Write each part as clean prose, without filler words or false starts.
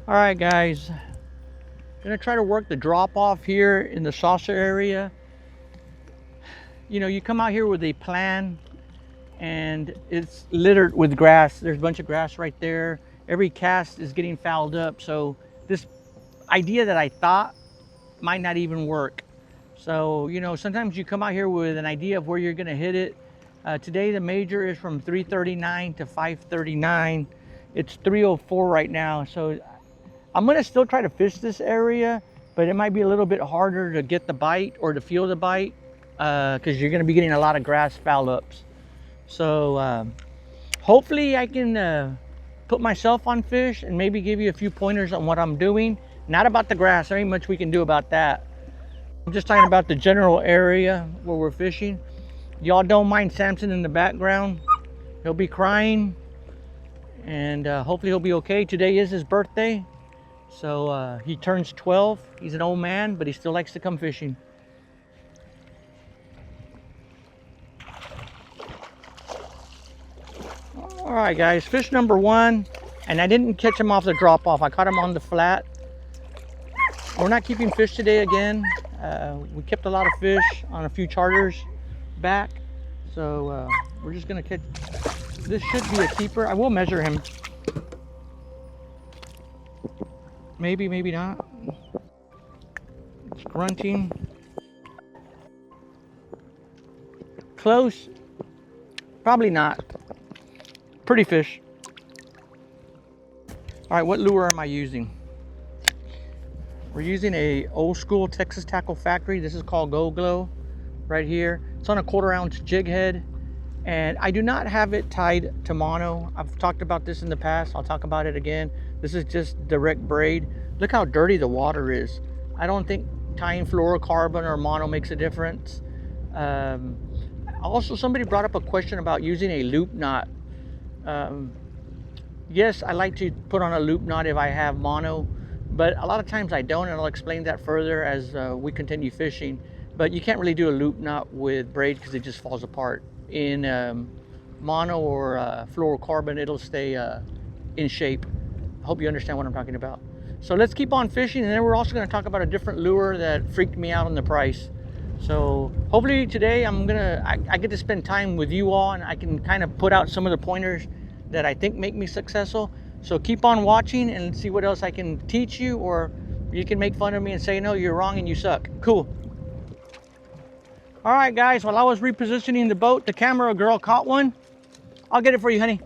All right, guys. Gonna try to work the drop off here in the saucer area. You know, you come out here with a plan and it's littered with grass. There's a bunch of grass right there. Every cast is getting fouled up. So this idea that I thought might not even work. So, you know, sometimes you come out here with an idea of where you're gonna hit it. Today the major is from 339 to 539. It's 304 right now. So I'm gonna still try to fish this area, but it might be a little bit harder to get the bite or to feel the bite because you're gonna be getting a lot of grass foul ups. So hopefully I can put myself on fish and maybe give you a few pointers on what I'm doing. Not about the grass, there ain't much we can do about that. I'm just talking about the general area where we're fishing. Y'all don't mind Samson in the background. He'll be crying and hopefully he'll be okay. Today is his birthday. So he turns 12. He's an old man, but he still likes to come fishing. All right, guys, fish number one. And I didn't catch him off the drop off. I caught him on the flat. We're not keeping fish today again. We kept a lot of fish on a few charters back. So we're just gonna catch, this should be a keeper. I will measure him. Maybe, maybe not. It's grunting. Close. Probably not. Pretty fish. All right, what lure am I using? We're using a old school Texas Tackle Factory. This is called Go Glow right here. It's on a 1/4 ounce jig head. And I do not have it tied to mono. I've talked about this in the past. I'll talk about it again. This is just direct braid. Look how dirty the water is. I don't think tying fluorocarbon or mono makes a difference. Also, somebody brought up a question about using a loop knot. Yes, I like to put on a loop knot if I have mono, but a lot of times I don't, and I'll explain that further as we continue fishing. But you can't really do a loop knot with braid because it just falls apart. In mono or fluorocarbon, it'll stay in shape. I hope you understand what I'm talking about. So let's keep on fishing, and then we're also going to talk about a different lure that freaked me out on the price. So hopefully today I get to spend time with you all, and I can kind of put out some of the pointers that I think make me successful. So keep on watching and see what else I can teach you, or you can make fun of me and say, no, you're wrong and you suck. Cool. All right, guys, while I was repositioning the boat, the camera girl caught one. I'll get it for you, honey.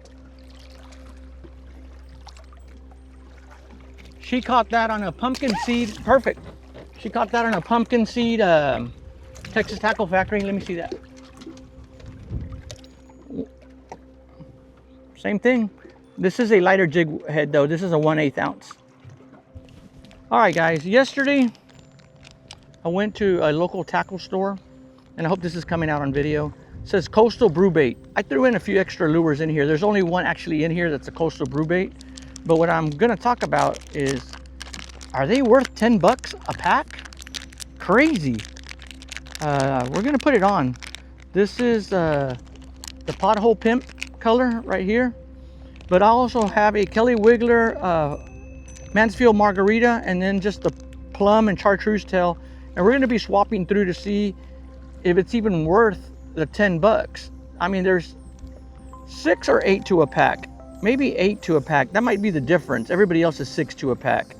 She caught that on a pumpkin seed. Perfect. She caught that on a pumpkin seed Texas Tackle Factory. Let me see that. Same thing. This is a lighter jig head though. This is a 1/8 ounce. All right, guys, yesterday I went to a local tackle store, and I hope this is coming out on video. It says Coastal Brew Bait. I threw in a few extra lures in here. There's only one actually in here that's a Coastal Brew Bait. But what I'm gonna talk about is, are they worth 10 bucks a pack? Crazy. We're gonna put it on. This is the Pothole Pimp color right here. But I also have a Kelly Wiggler Mansfield Margarita, and then just the plum and chartreuse tail. And we're gonna be swapping through to see if it's even worth the 10 bucks. I mean, there's 6 or 8 to a pack. Maybe 8 to a pack. That might be the difference. Everybody else is 6 to a pack.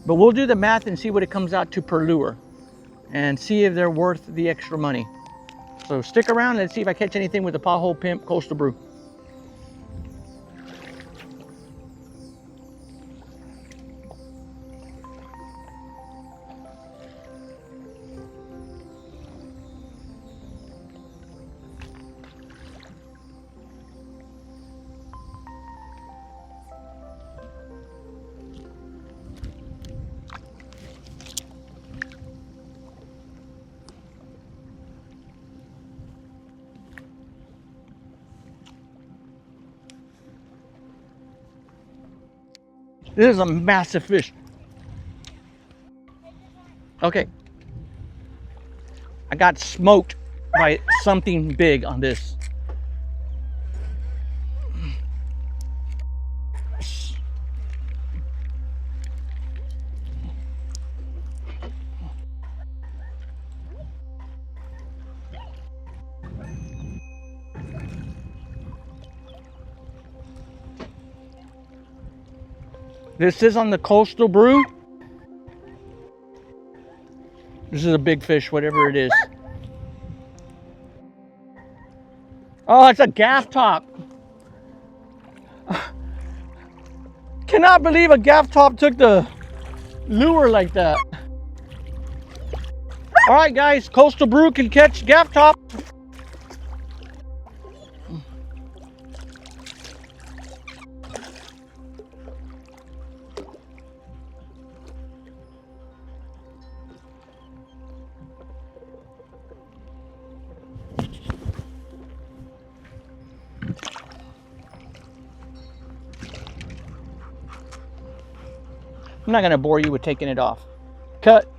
But we'll do the math and see what it comes out to per lure and see if they're worth the extra money. So stick around. Let's see if I catch anything with the Pothole Pimp Coastal Brew. This is a massive fish. Okay. I got smoked by something big on this. This is on the Coastal Brew. This is a big fish, whatever it is. Oh, it's a gaff top. Cannot believe a gaff top took the lure like that. All right, guys, Coastal Brew can catch gaff top. I'm not gonna bore you with taking it off. Cut.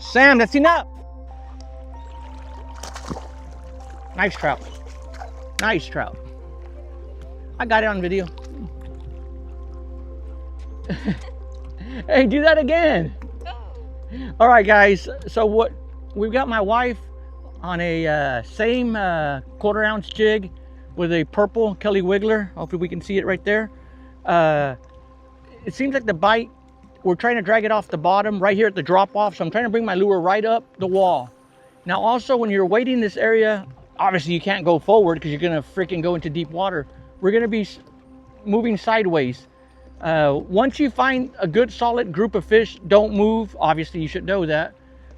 Sam, that's enough. Nice trout. Nice trout. I got it on video. Hey, do that again. All right, guys. So what we've got my wife on a same 1/4 ounce jig with a purple Kelly Wiggler. Hopefully we can see it right there. It seems like the bite, we're trying to drag it off the bottom right here at the drop off. So I'm trying to bring my lure right up the wall. Now also when you're wading this area, obviously you can't go forward because you're gonna freaking go into deep water. We're gonna be moving sideways. Once you find a good solid group of fish, don't move. Obviously you should know that.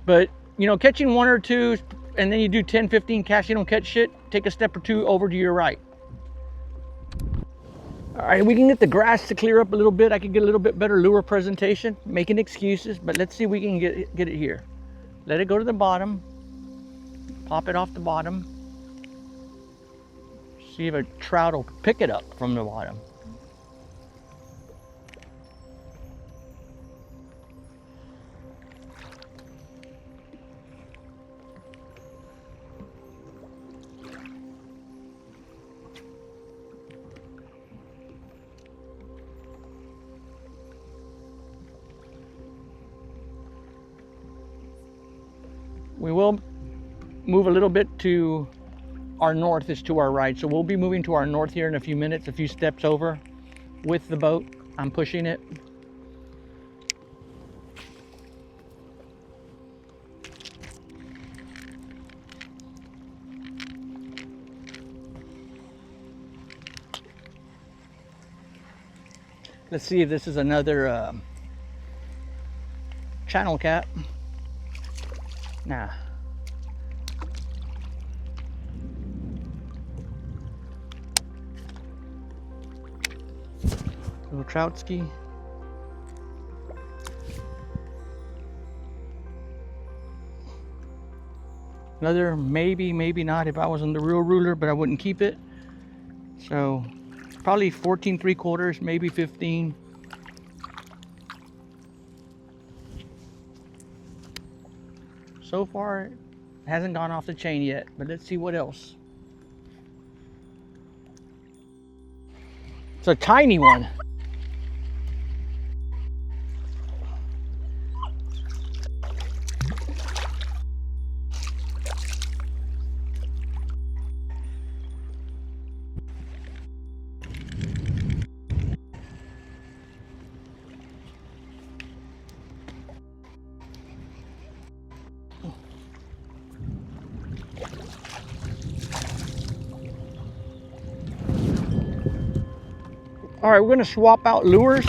But you know, catching 1 or 2 and then you do 10, 15 casts, you don't catch shit, take a step or 2 over to your right. All right, we can get the grass to clear up a little bit. I can get a little bit better lure presentation, making excuses, but let's see if we can get it here. Let it go to the bottom. Pop it off the bottom. See if a trout will pick it up from the bottom. We will move a little bit to our north, is to our right. So we'll be moving to our north here in a few minutes, a few steps over with the boat. I'm pushing it. Let's see if this is another channel cat. Nah. Little troutski. Another maybe, maybe not if I was on the real ruler, but I wouldn't keep it. So probably 14 3/4, maybe 15. So far, it hasn't gone off the chain yet, but let's see what else. It's a tiny one. All right, we're gonna swap out lures.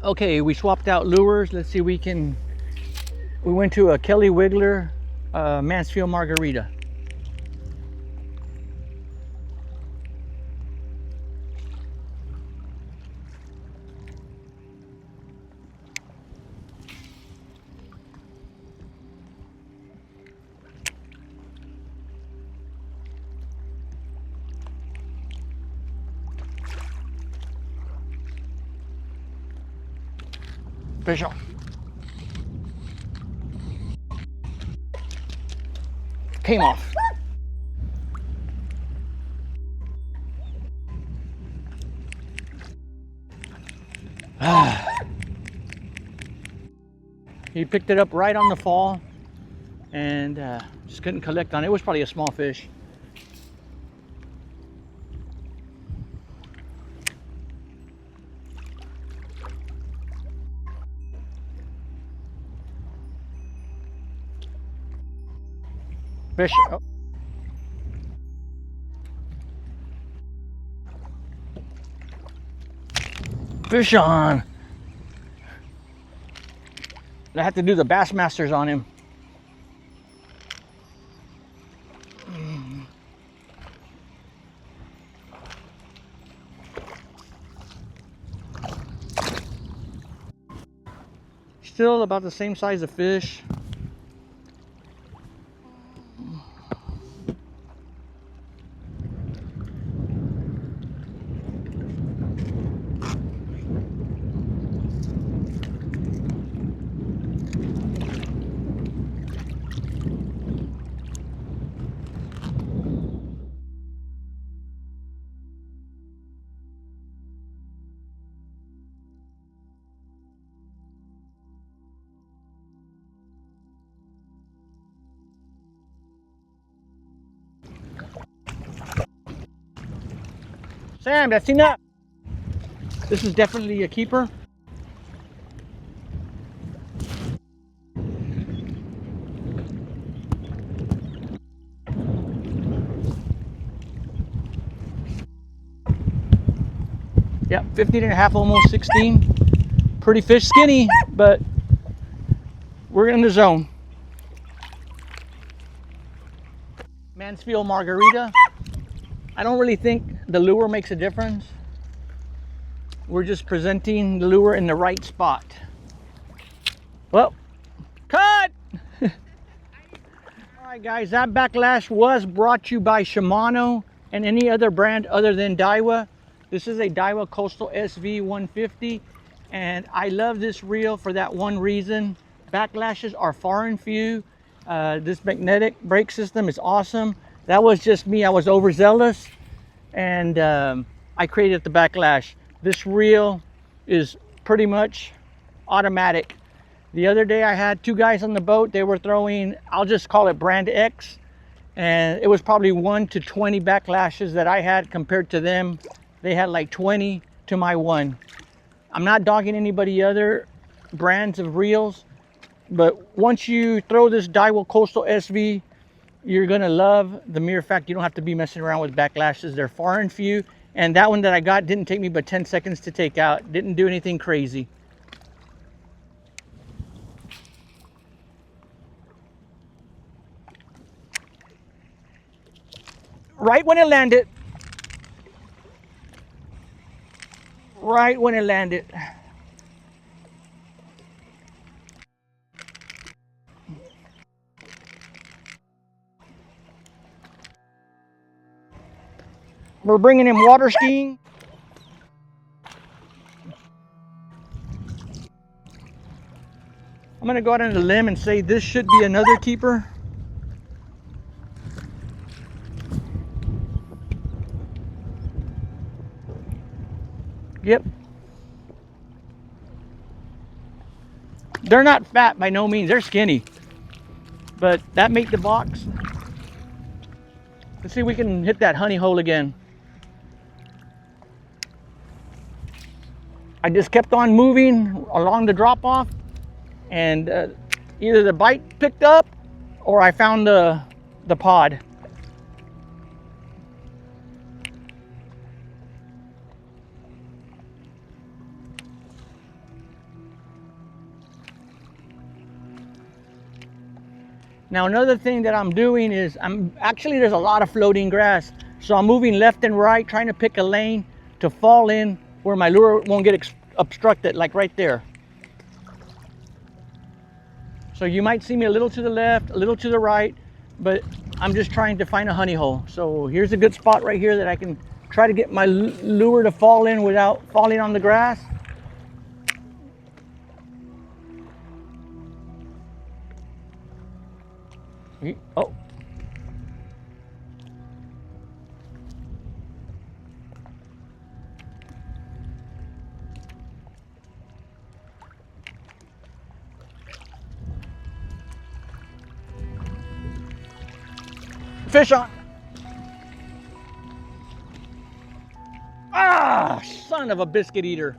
Okay, we swapped out lures. Let's see, we went to a Kelly Wiggler Mansfield margarita. Fish on. Came off. He picked it up right on the fall and just couldn't collect on it. It was probably a small fish. Fish. Oh. Fish on. I have to do the Bassmasters on him. Still about the same size of fish. Sam, that's enough. This is definitely a keeper. Yeah, 15 and a half, almost 16. Pretty fish, skinny, but we're in the zone. Mansfield margarita. I don't really think the lure makes a difference. We're just presenting the lure in the right spot. Well, cut! All right, guys, that backlash was brought to you by Shimano and any other brand other than Daiwa. This is a Daiwa Coastal SV 150, and I love this reel for that one reason. Backlashes are far and few. This magnetic brake system is awesome. That was just me. I was overzealous, and I created the backlash. This reel is pretty much automatic. The other day I had two guys on the boat. They were throwing, I'll just call it brand X, and it was probably 1 to 20 backlashes that I had compared to them. They had like 20 to my 1. I'm not dogging anybody other brands of reels, but once you throw this Daiwa Coastal SV, you're gonna love the mere fact you don't have to be messing around with backlashes. They're far and few, and that one that I got didn't take me but 10 seconds to take out. Didn't do anything crazy. Right when it landed. Right when it landed. We're bringing him water skiing. I'm gonna go out on a limb and say this should be another keeper. Yep. They're not fat by no means, they're skinny. But that made the box. Let's see if we can hit that honey hole again. I just kept on moving along the drop off, and either the bite picked up or I found the pod. Now another thing that I'm doing is there's a lot of floating grass. So I'm moving left and right, trying to pick a lane to fall in where my lure won't get obstructed, like right there. So you might see me a little to the left, a little to the right, but I'm just trying to find a honey hole. So here's a good spot right here that I can try to get my lure to fall in without falling on the grass. Oh. Fish on. Ah, son of a biscuit eater.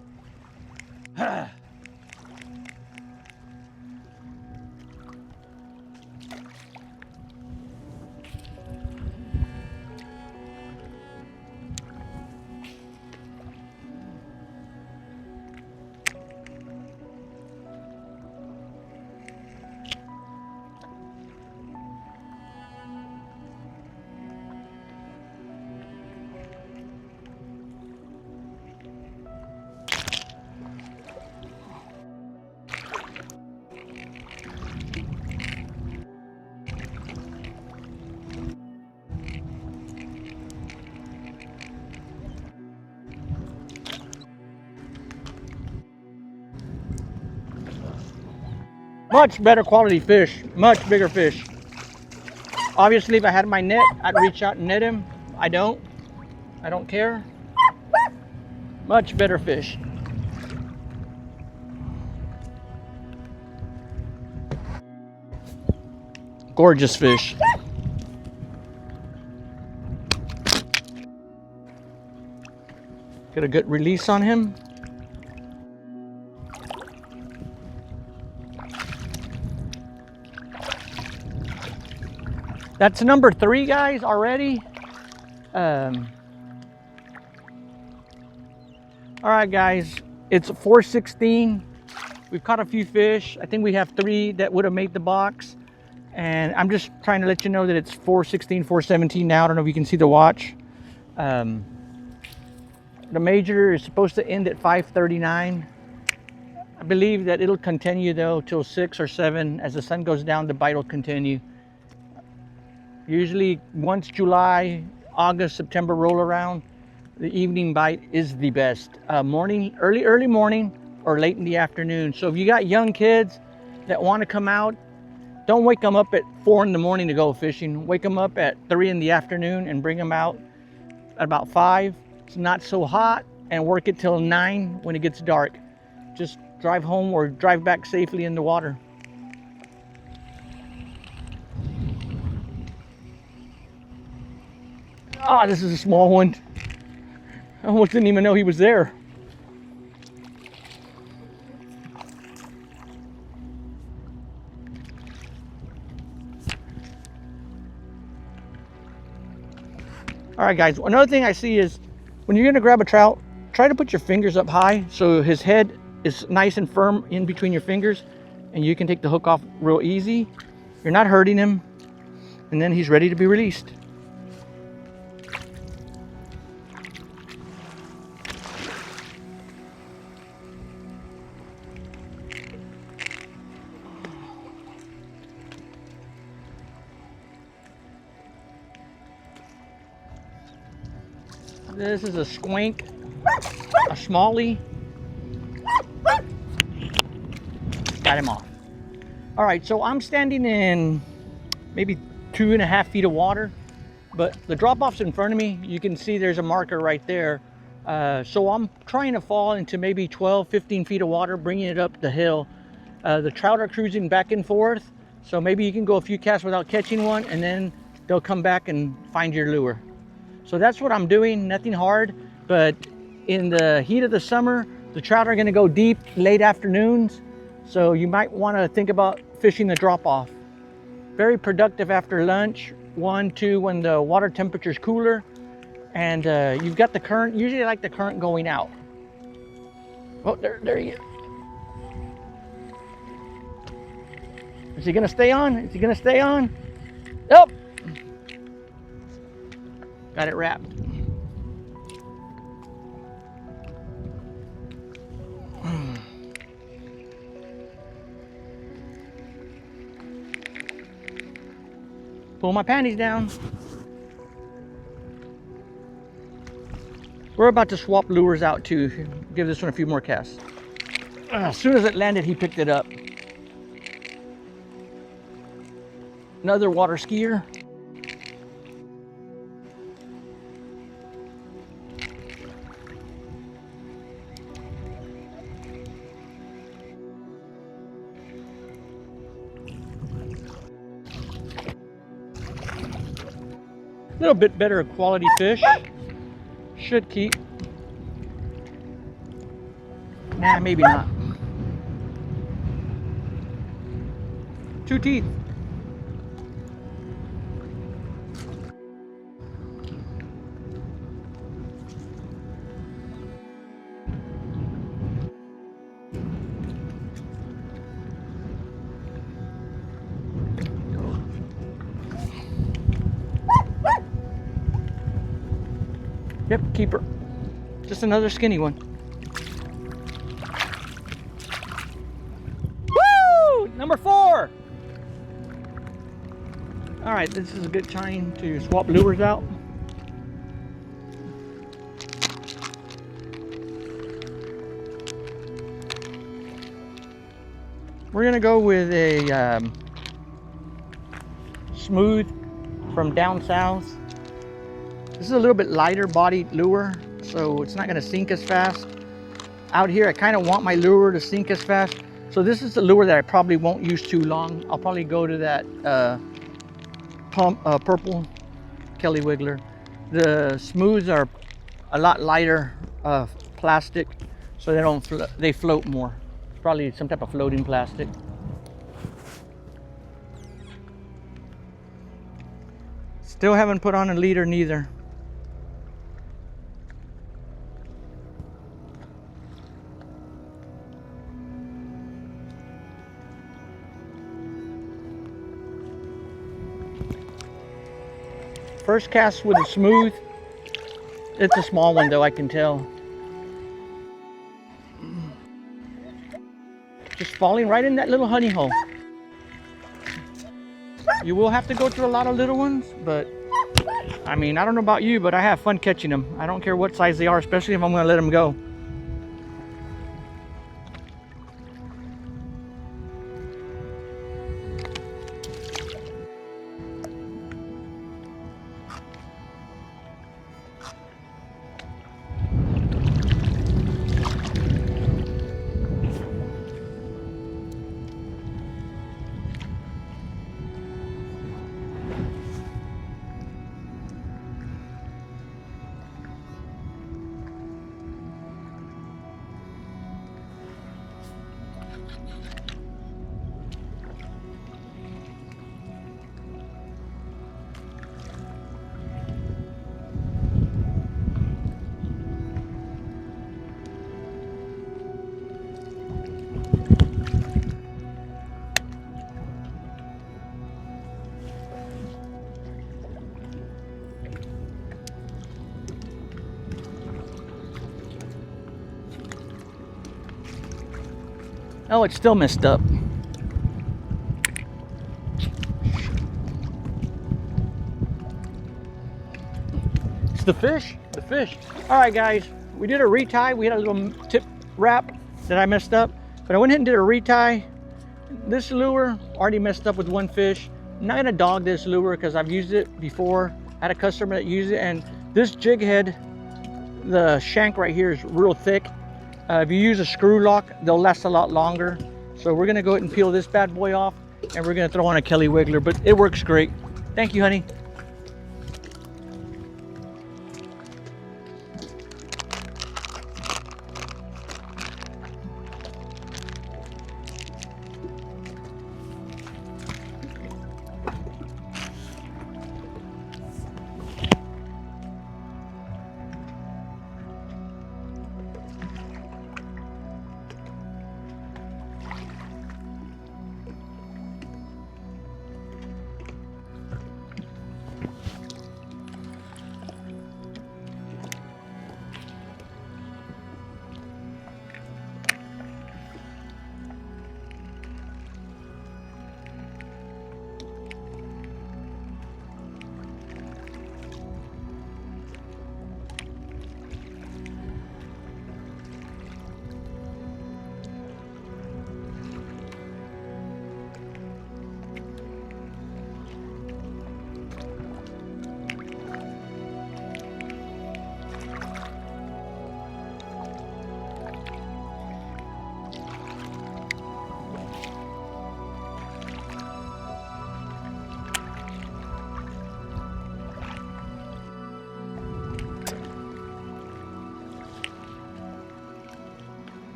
Much better quality fish, much bigger fish. Obviously, if I had my net, I'd reach out and net him. I don't care. Much better fish. Gorgeous fish. Get a good release on him. That's number 3, guys, already. All right, guys, it's 4:16. We've caught a few fish. I think we have 3 that would have made the box. And I'm just trying to let you know that it's 4:16, 4:17 now. I don't know if you can see the watch. The major is supposed to end at 5:39. I believe that it'll continue though till 6 or 7. As the sun goes down, the bite will continue. Usually once July, August, September roll around, the evening bite is the best. Early morning or late in the afternoon. So if you got young kids that want to come out, don't wake them up at 4 in the morning to go fishing. Wake them up at 3 in the afternoon and bring them out at about 5. It's not so hot, and work it till 9 when it gets dark. Just drive home or drive back safely in the water. Ah, this is a small one. I almost didn't even know he was there. All right, guys, another thing I see is when you're gonna grab a trout, try to put your fingers up high so his head is nice and firm in between your fingers, and you can take the hook off real easy. You're not hurting him, and then he's ready to be released. This is a squink, a smallie. Got him off. All right, so I'm standing in maybe 2.5 feet of water, but the drop-off's in front of me. You can see there's a marker right there. So I'm trying to fall into maybe 12, 15 feet of water, bringing it up the hill. The trout are cruising back and forth, so maybe you can go a few casts without catching one, and then they'll come back and find your lure. So that's what I'm doing, nothing hard, but in the heat of the summer, the trout are gonna go deep late afternoons, so you might wanna think about fishing the drop-off. Very productive after lunch, 1, 2, when the water temperature is cooler, and you've got the current. Usually I like the current going out. Oh, there you go. Is he gonna stay on? Is he gonna stay on? Nope. Got it wrapped. Pull my panties down. We're about to swap lures out too. Give this one a few more casts. As soon as it landed, he picked it up. Another water skier. A little bit better quality fish. Should keep. Nah, maybe not. 2 teeth. Yep, keeper. Just another skinny one. Woo! Number 4. All right, this is a good time to swap lures out. We're gonna go with a smooth from down south. This is a little bit lighter bodied lure, so it's not gonna sink as fast. Out here, I kind of want my lure to sink as fast. So this is the lure that I probably won't use too long. I'll probably go to that purple Kelly Wiggler. The smooths are a lot lighter plastic, so they float more. Probably some type of floating plastic. Still haven't put on a leader neither. First cast with a smooth. It's a small one though, I can tell. Just falling right in that little honey hole. You will have to go through a lot of little ones, but I mean, I don't know about you, but I have fun catching them. I don't care what size they are, especially if I'm gonna let them go. Oh, it's still messed up. It's the fish, the fish. All right, guys, we did a retie. We had a little tip wrap that I messed up, but I went ahead and did a retie. This lure already messed up with one fish. I'm not gonna dog this lure because I've used it before. I had a customer that used it, and this jig head, the shank right here is real thick. If you use a screw lock, they'll last a lot longer. So we're gonna go ahead and peel this bad boy off, and we're gonna throw on a Kelly Wiggler, but it works great. Thank you, honey.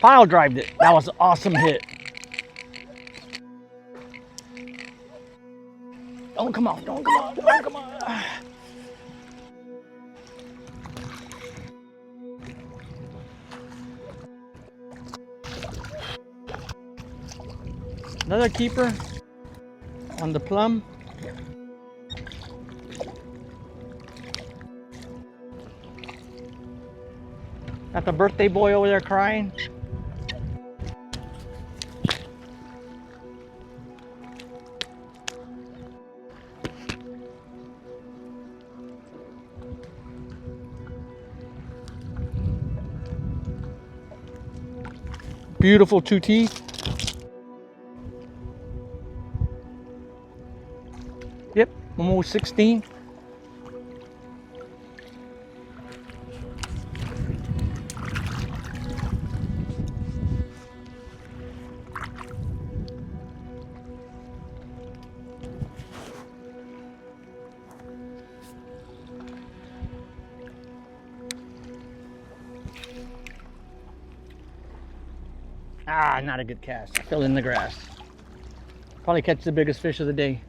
Pile drived it. That was an awesome hit. Don't come off, don't come off, don't come off. Another keeper on the plum. Got the birthday boy over there crying. Beautiful 2 teeth. Yep, almost 16. Ah, not a good cast. I fell in the grass. Probably catch the biggest fish of the day.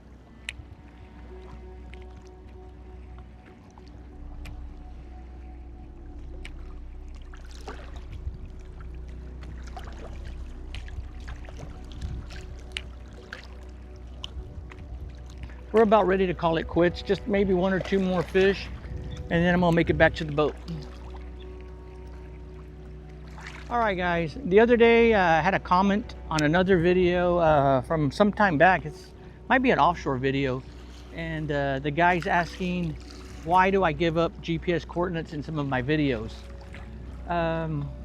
We're about ready to call it quits. Just maybe 1 or 2 more fish, and then I'm gonna make it back to the boat. All right, guys. The other day, I had a comment on another video from some time back. It might be an offshore video, and the guy's asking, why do I give up GPS coordinates in some of my videos?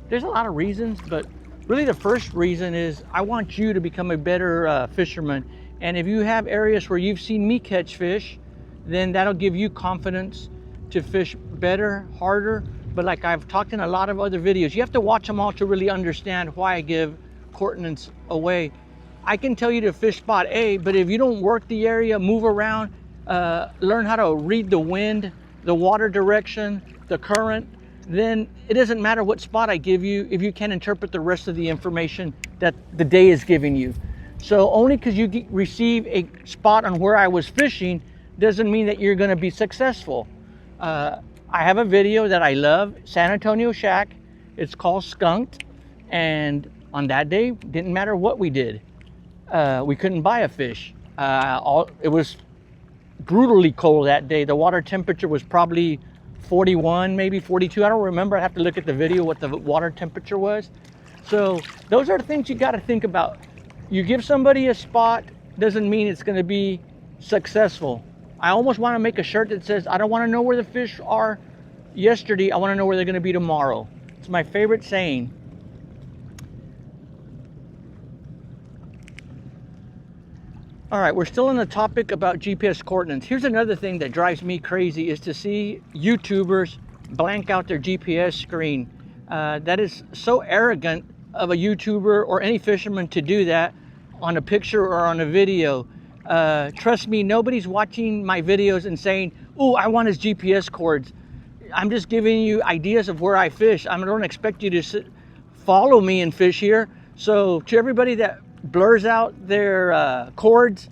There's a lot of reasons, but really the first reason is I want you to become a better fisherman. And if you have areas where you've seen me catch fish, then that'll give you confidence to fish better, harder. But like I've talked in a lot of other videos, you have to watch them all to really understand why I give coordinates away. I can tell you to fish spot A, but if you don't work the area, move around, learn how to read the wind, the water direction, the current, then it doesn't matter what spot I give you if you can't interpret the rest of the information that the day is giving you. So only because you receive a spot on where I was fishing doesn't mean that you're going to be successful. I have a video that I love, San Antonio Shack. It's called Skunked, and on that day, didn't matter what we did. We couldn't buy a fish. It was brutally cold that day. The water temperature was probably 41, maybe 42. I don't remember. I have to look at the video what the water temperature was. So those are the things you got to think about. You give somebody a spot doesn't mean it's going to be successful. I almost want to make a shirt that says, I don't want to know where the fish are yesterday. I want to know where they're going to be tomorrow. It's my favorite saying. All right, we're still on the topic about GPS coordinates. Here's another thing that drives me crazy is to see YouTubers blank out their GPS screen. That is so arrogant of a YouTuber or any fisherman to do that on a picture or on a video. Trust me, nobody's watching my videos and saying, oh, I want his GPS cords. I'm just giving you ideas of where I fish. I don't expect you to follow me and fish here. So to everybody that blurs out their cords,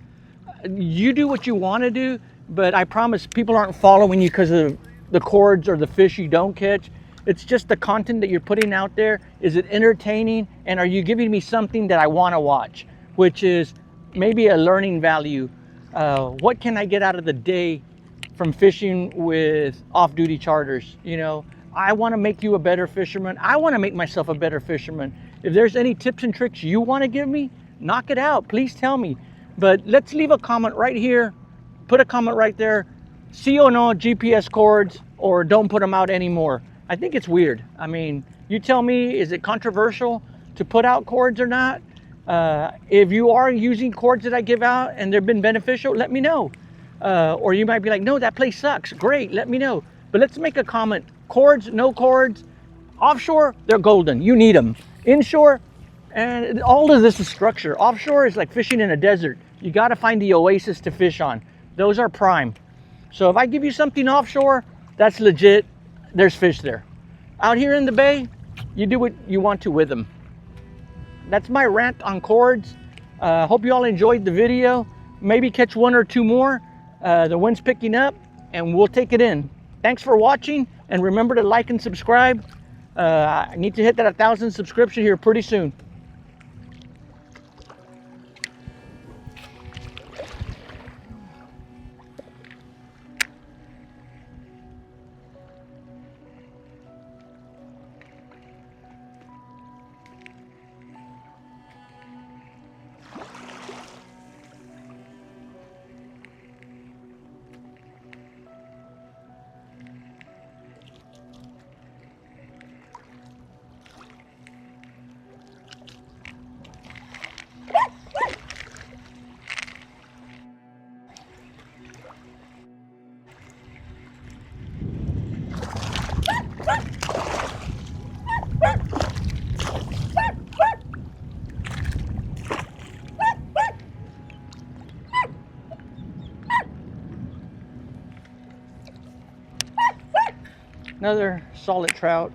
you do what you want to do, but I promise people aren't following you because of the cords or the fish you don't catch. It's just the content that you're putting out there. Is it entertaining? And are you giving me something that I want to watch, which is maybe a learning value? What can I get out of the day from fishing with off-duty charters? You know, I want to make you a better fisherman. I want to make myself a better fisherman. If there's any tips and tricks you want to give me, knock it out. Please tell me. But let's leave a comment right here. Put a comment right there. See or no GPS cords, or don't put them out anymore. I think it's weird. I mean, you tell me, is it controversial to put out cords or not? If you are using cords that I give out and they've been beneficial, let me know. Or you might be like, no, that place sucks. Great, let me know. But let's make a comment. Cords, no cords. Offshore, they're golden. You need them. Inshore, and all of this is structure. Offshore is like fishing in a desert. You got to find the oasis to fish on. Those are prime. So if I give you something offshore, that's legit. There's fish there. Out here in the bay, you do what you want to with them. that's my rant on cords. Hope you all enjoyed the video. Maybe catch one or two more. The wind's picking up and we'll take it in. Thanks for watching, and remember to like and subscribe. I need to hit that 1,000 subscription here pretty soon. Another solid trout.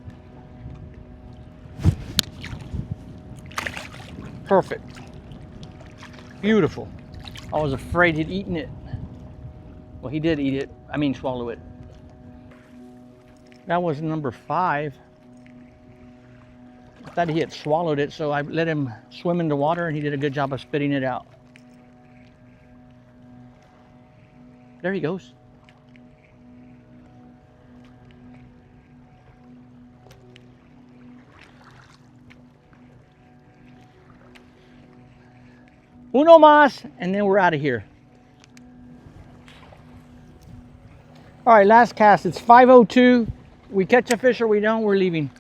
Perfect. Beautiful. I was afraid he'd eaten it. Well, he did eat it. I mean, swallow it. That was number 5. I thought he had swallowed it, so I let him swim in the water, and he did a good job of spitting it out. There he goes. Uno más, and then we're out of here. All right, last cast. It's 5:02. We catch a fish or we don't, we're leaving.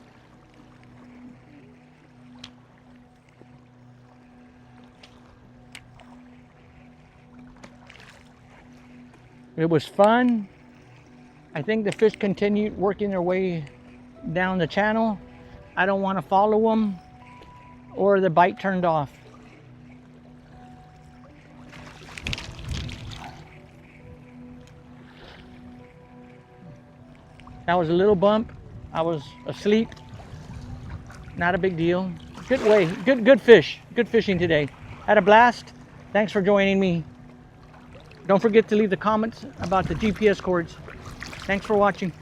It was fun. I think the fish continued working their way down the channel. I don't want to follow them, or the bite turned off. That was a little bump. I was asleep. Not a big deal. Good way. Good fish. Good fishing today. Had a blast. Thanks for joining me. Don't forget to leave the comments about the GPS cords. Thanks for watching.